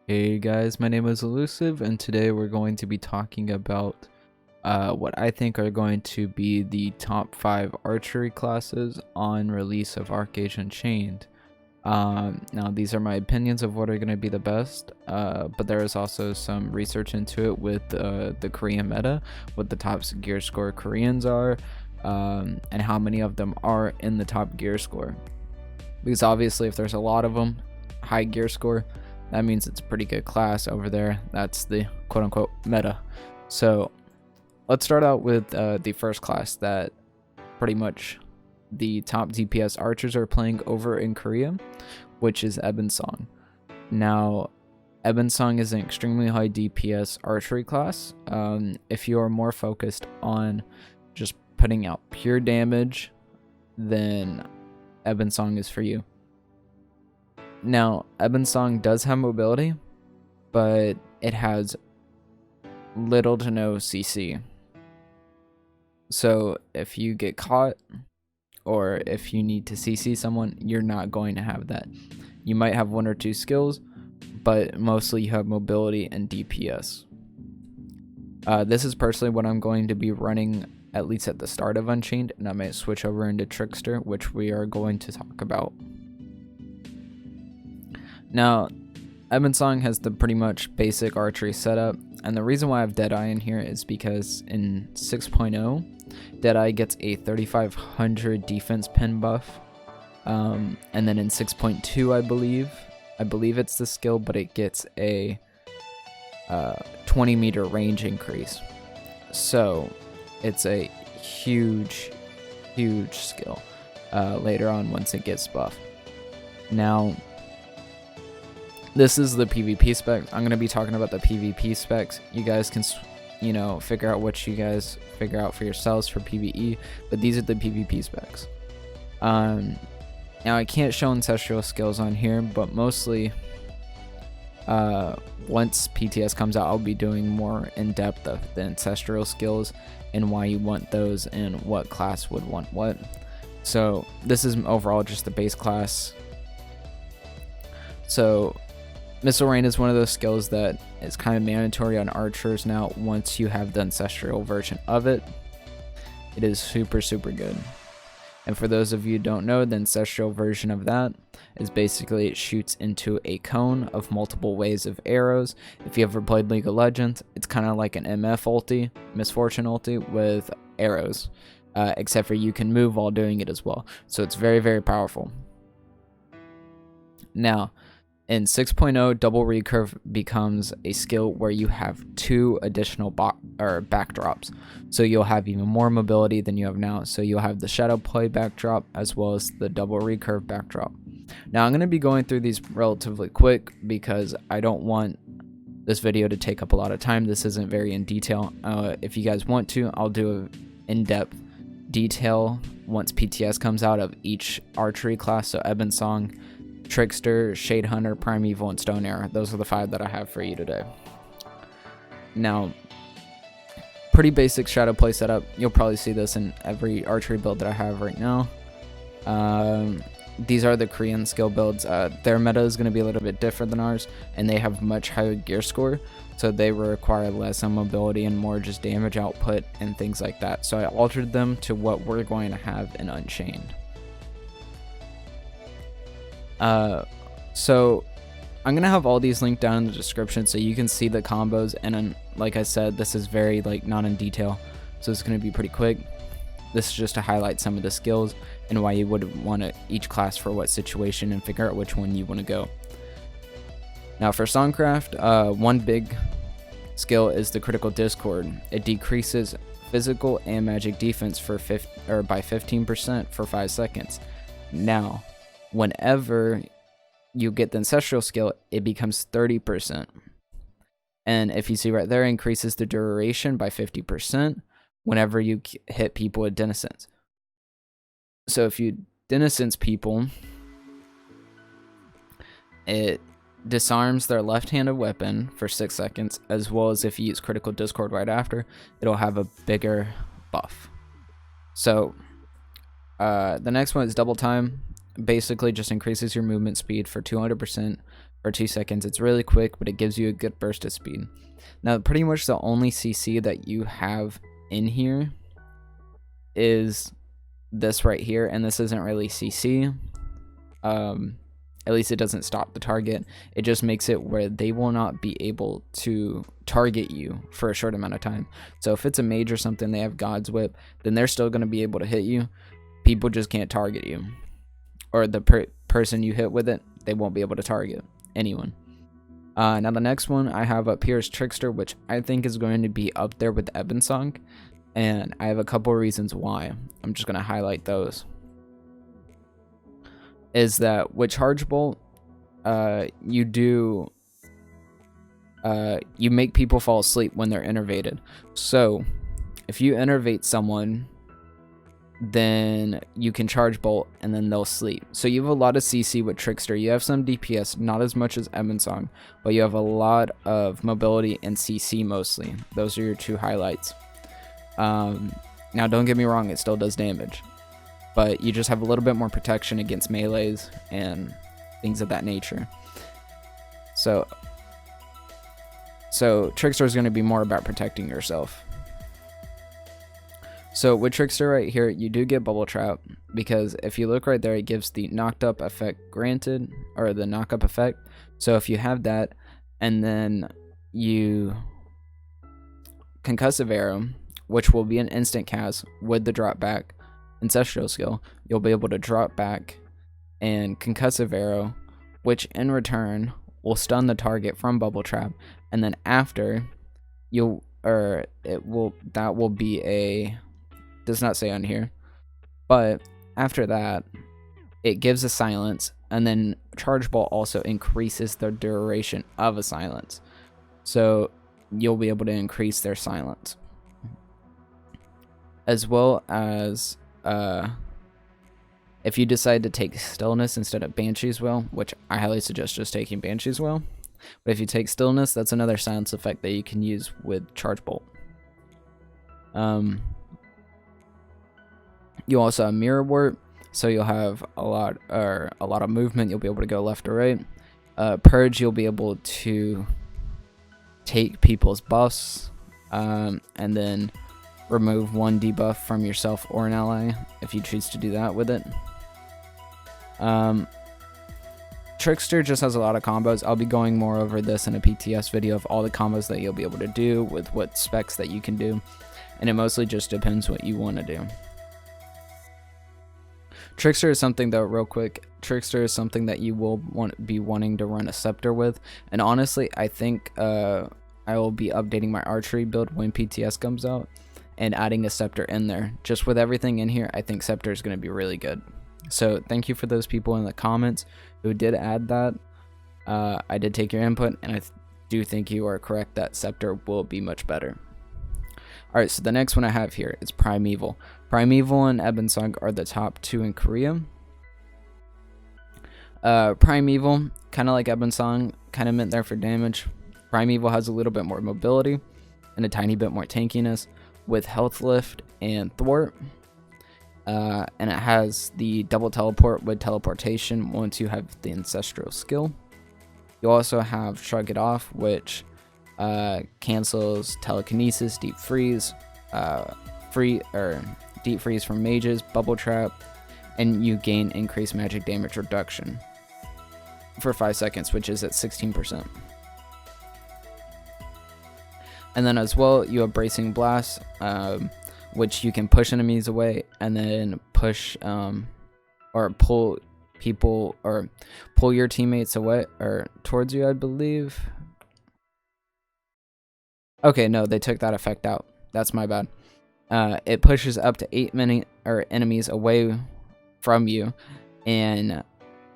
Hey guys, my name is Illusive, and today we're going to be talking about what I think are going to be the top 5 archery classes on release of ArcheAge Unchained. Now these are my opinions of what are going to be the best, but there is also some research into it with the Korean meta, what the top gear score Koreans are, and how many of them are in the top gear score. Because obviously if there's a lot of them, high gear score, that means it's a pretty good class over there. That's the quote-unquote meta. So let's start out with the first class that pretty much the top DPS archers are playing over in Korea, which is Eben Song. Now, Eben Song is an extremely high DPS archery class. If you are more focused on just putting out pure damage, then Eben Song is for you. Now, Eben Song does have mobility, but it has little to no CC. So if you get caught, or if you need to CC someone, you're not going to have that. You might have 1 or 2 skills, but mostly you have mobility and DPS. This is personally what I'm going to be running, at least at the start of Unchained, and I might switch over into Trickster, which we are going to talk about. Now, Eben Song has the pretty much basic archery setup, and the reason why I have Deadeye in here is because in 6.0, Deadeye gets a 3500 defense pin buff, and then in 6.2, I believe it's the skill, but it gets a 20 meter range increase. So it's a huge skill later on once it gets buffed. Now, this is the PvP spec. I'm going to be talking about the PvP specs. You guys can, figure out what you guys figure out for yourselves for PvE, but these are the PvP specs. Now, I can't show ancestral skills on here, but mostly once PTS comes out, I'll be doing more in-depth of the ancestral skills and why you want those and what class would want what. So this is overall just the base class. So Missile Rain is one of those skills that is kind of mandatory on archers now once you have the ancestral version of it. It is super good. And for those of you who don't know, the ancestral version of that is basically it shoots into a cone of multiple waves of arrows. If you ever played League of Legends, it's kind of like an MF ulti, Misfortune ulti, with arrows. Except for you can move while doing it as well. So it's very powerful. Now, in 6.0, double recurve becomes a skill where you have 2 additional backdrops. So you'll have even more mobility than you have now. So you'll have the shadow play backdrop as well as the double recurve backdrop. Now I'm going to be going through these relatively quick because I don't want this video to take up a lot of time. This isn't very in detail. If you guys want to, I'll do an in-depth detail once PTS comes out of each archery class. So Eben Song, Trickster, Shade Hunter, Primeval, and Stone Arrow. Those are the 5 that I have for you today. Now, pretty basic shadow play setup. You'll probably see this in every archery build that I have right now. These are the Korean skill builds. Their meta is going to be a little bit different than ours, and they have much higher gear score, so they require less on mobility and more just damage output and things like that. So I altered them to what we're going to have in Unchained. So I'm gonna have all these linked down in the description so you can see the combos, and then, like I said, this is very not in detail, so it's gonna be pretty quick. This is just to highlight some of the skills and why you would want each class for what situation and figure out which one you want to go. Now for Songcraft, one big skill is the critical discord. It decreases physical and magic defense for by 15% for 5 seconds. Now, whenever you get the ancestral skill, it becomes 30%. And if you see right there, increases the duration by 50% whenever you hit people with denizens. So if you denizens people, it disarms their left-handed weapon for 6 seconds, as well as if you use critical discord right after, it'll have a bigger buff. So the next one is double time. Basically just increases your movement speed for 200% or 2 seconds. It's really quick, but it gives you a good burst of speed. Now, pretty much the only CC that you have in here is this right here, and this isn't really CC. At least it doesn't stop the target. It just makes it where they will not be able to target you for a short amount of time. So if it's a mage or something, they have God's Whip, then they're still going to be able to hit you. People just can't target you. Or the person you hit with it, they won't be able to target anyone. Now the next one I have up here is Trickster, which I think is going to be up there with Eben Song. And I have a couple reasons why. I'm just going to highlight those. Is that with Charge Bolt, you make people fall asleep when they're innervated. So if you innervate someone, then you can Charge Bolt and then they'll sleep. So you have a lot of CC with Trickster. You have some DPS, not as much as Eben Song, but you have a lot of mobility and CC mostly. Those are your two highlights. Now don't get me wrong, it still does damage, but you just have a little bit more protection against melees and things of that nature. So Trickster is going to be more about protecting yourself. So with Trickster right here, you do get Bubble Trap, because if you look right there, it gives the knocked up effect granted, or the knock up effect. So if you have that, and then you Concussive Arrow, which will be an instant cast with the drop back ancestral skill, you'll be able to drop back and Concussive Arrow, which in return will stun the target from Bubble Trap, and then after that will be a, does not say on here, but after that it gives a silence, and then Charge Bolt also increases the duration of a silence, so you'll be able to increase their silence, as well as if you decide to take Stillness instead of Banshee's Will, which I highly suggest just taking Banshee's Will, but if you take Stillness, that's another silence effect that you can use with Charge Bolt. You also have Mirror Warp, so you'll have a lot of movement. You'll be able to go left or right. Purge, you'll be able to take people's buffs, and then remove one debuff from yourself or an ally if you choose to do that with it. Trickster just has a lot of combos. I'll be going more over this in a PTS video of all the combos that you'll be able to do with what specs that you can do, and it mostly just depends what you want to do. Trickster is something, though, real quick, Trickster is something that you will be wanting to run a Sceptre with, and honestly I think I will be updating my Archery build when PTS comes out and adding a Sceptre in there. Just with everything in here, I think Sceptre is going to be really good. So thank you for those people in the comments who did add that. I did take your input, and I do think you are correct that Sceptre will be much better. Alright, so the next one I have here is Primeval. Primeval and Eben Song are the top two in Korea. Primeval, kind of like Eben Song, kind of meant there for damage. Primeval has a little bit more mobility and a tiny bit more tankiness with Health Lift and Thwart. And it has the double teleport with teleportation once you have the ancestral skill. You also have Shrug It Off, which cancels telekinesis, deep freeze, deep freeze from mages, bubble trap, and you gain increased magic damage reduction for 5 seconds, which is at 16%. And then as well, you have Bracing Blast, which you can push enemies away and then push or pull people or pull your teammates away or towards you, I believe. Okay, no, they took that effect out. That's my bad. It pushes up to 8 enemies away from you and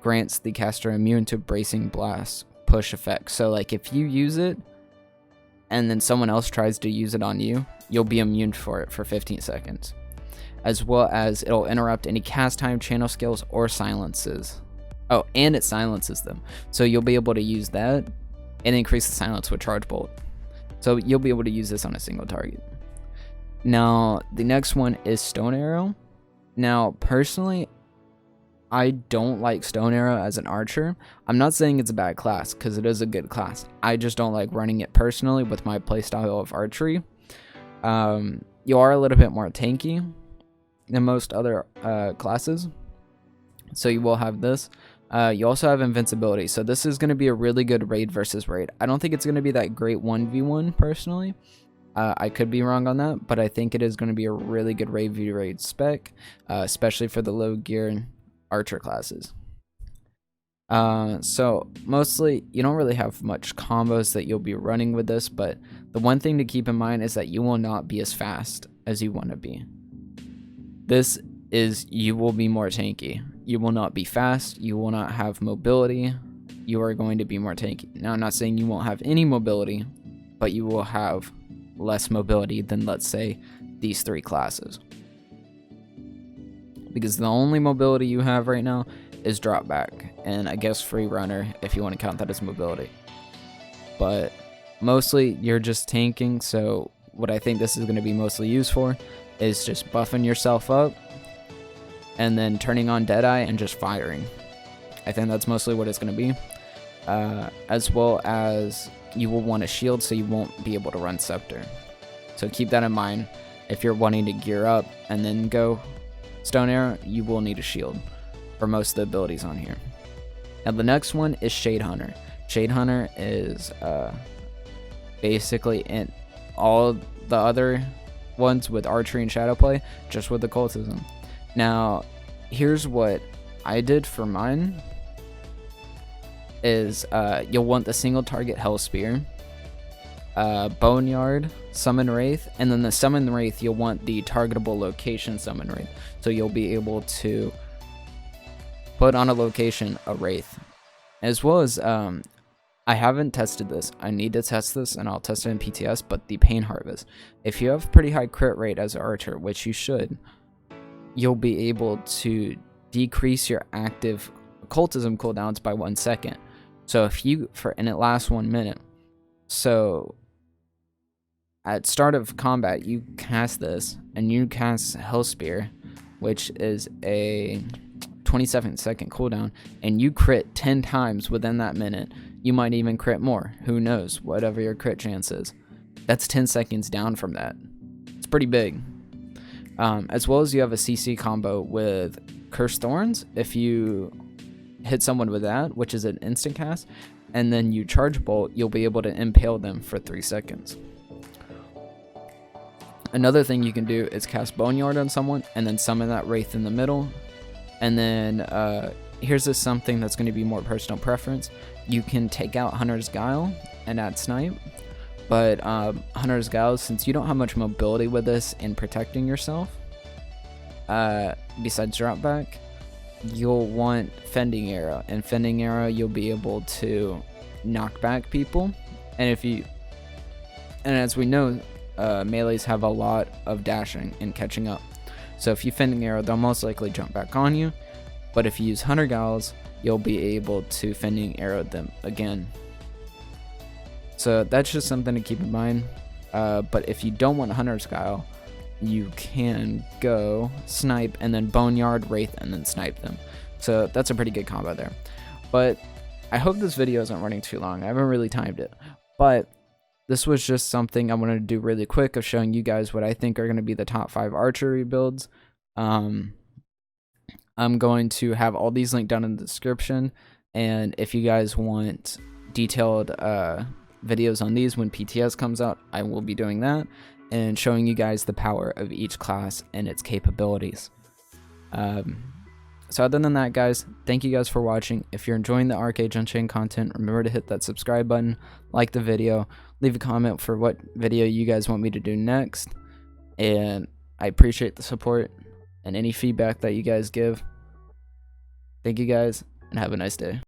grants the caster immune to Bracing Blast push effect. So like if you use it and then someone else tries to use it on you, you'll be immune for it for 15 seconds. As well as it'll interrupt any cast time, channel skills, or silences. Oh, and it silences them. So you'll be able to use that and increase the silence with Charge Bolt. So you'll be able to use this on a single target. Now, the next one is Stone Arrow. Now, personally, I don't like Stone Arrow as an archer. I'm not saying it's a bad class, because it is a good class. I just don't like running it personally with my playstyle of archery. You are a little bit more tanky than most other classes, so you will have this. You also have invincibility, so this is going to be a really good raid versus raid. I don't think it's going to be that great 1v1 personally. I could be wrong on that, but I think it is going to be a really good raid v raid spec, especially for the low gear archer classes. So mostly you don't really have much combos that you'll be running with this, but the one thing to keep in mind is that you will not be as fast as you want to be. This is, you will be more tanky. You will not be fast, you will not have mobility, you are going to be more tanky. Now, I'm not saying you won't have any mobility, but you will have less mobility than, let's say, these three classes. Because the only mobility you have right now is drop back, and I guess free runner, if you want to count that as mobility. But mostly you're just tanking, so what I think this is going to be mostly used for is just buffing yourself up and then turning on Deadeye and just firing. I think that's mostly what it's going to be. As well as you will want a shield, so you won't be able to run Sceptre. So keep that in mind. If you're wanting to gear up and then go Stone Arrow, you will need a shield for most of the abilities on here. Now the next one is Shade Hunter. Shade Hunter is basically in all the other ones with archery and shadow play, just with occultism. Now here's what I did for mine is you'll want the single target Hell Spear, Boneyard, Summon Wraith, and then the Summon Wraith you'll want the targetable location Summon Wraith, so you'll be able to put on a location a Wraith. As well as I haven't tested this, I need to test this and I'll test it in PTS, but the Pain Harvest, if you have pretty high crit rate as an archer, which you should, you'll be able to decrease your active occultism cooldowns by 1 second. So if you, and it lasts 1 minute. So at start of combat, you cast this and you cast Hell Spear, which is a 27-second cooldown, and you crit 10 times within that minute. You might even crit more, who knows, whatever your crit chance is. That's 10 seconds down from that. It's pretty big. As well as you have a CC combo with Cursed Thorns. If you hit someone with that, which is an instant cast, and then you charge bolt, you'll be able to impale them for 3 seconds. Another thing you can do is cast Boneyard on someone and then summon that Wraith in the middle. And then here's just something that's going to be more personal preference. You can take out Hunter's Guile and add Snipe, but Hunter's Guile, since you don't have much mobility with this in protecting yourself, besides drop back, you'll want Fending Arrow, and Fending Arrow you'll be able to knock back people, and as we know, melees have a lot of dashing and catching up, so if you Fending Arrow, they'll most likely jump back on you, but if you use Hunter Guiles, you'll be able to Fending Arrow them again. So that's just something to keep in mind. But if you don't want Hunter's Guile, you can go Snipe and then Boneyard, Wraith, and then Snipe them. So that's a pretty good combo there. But I hope this video isn't running too long. I haven't really timed it. But this was just something I wanted to do really quick of showing you guys what I think are going to be the top 5 archery builds. I'm going to have all these linked down in the description. And if you guys want detailed videos on these when PTS comes out, I will be doing that and showing you guys the power of each class and its capabilities. So other than that, guys, thank you guys for watching. If you're enjoying the ArcheAge Unchained content, remember to hit that subscribe button, like the video, leave a comment for what video you guys want me to do next, and I appreciate the support and any feedback that you guys give. Thank you guys, and have a nice day.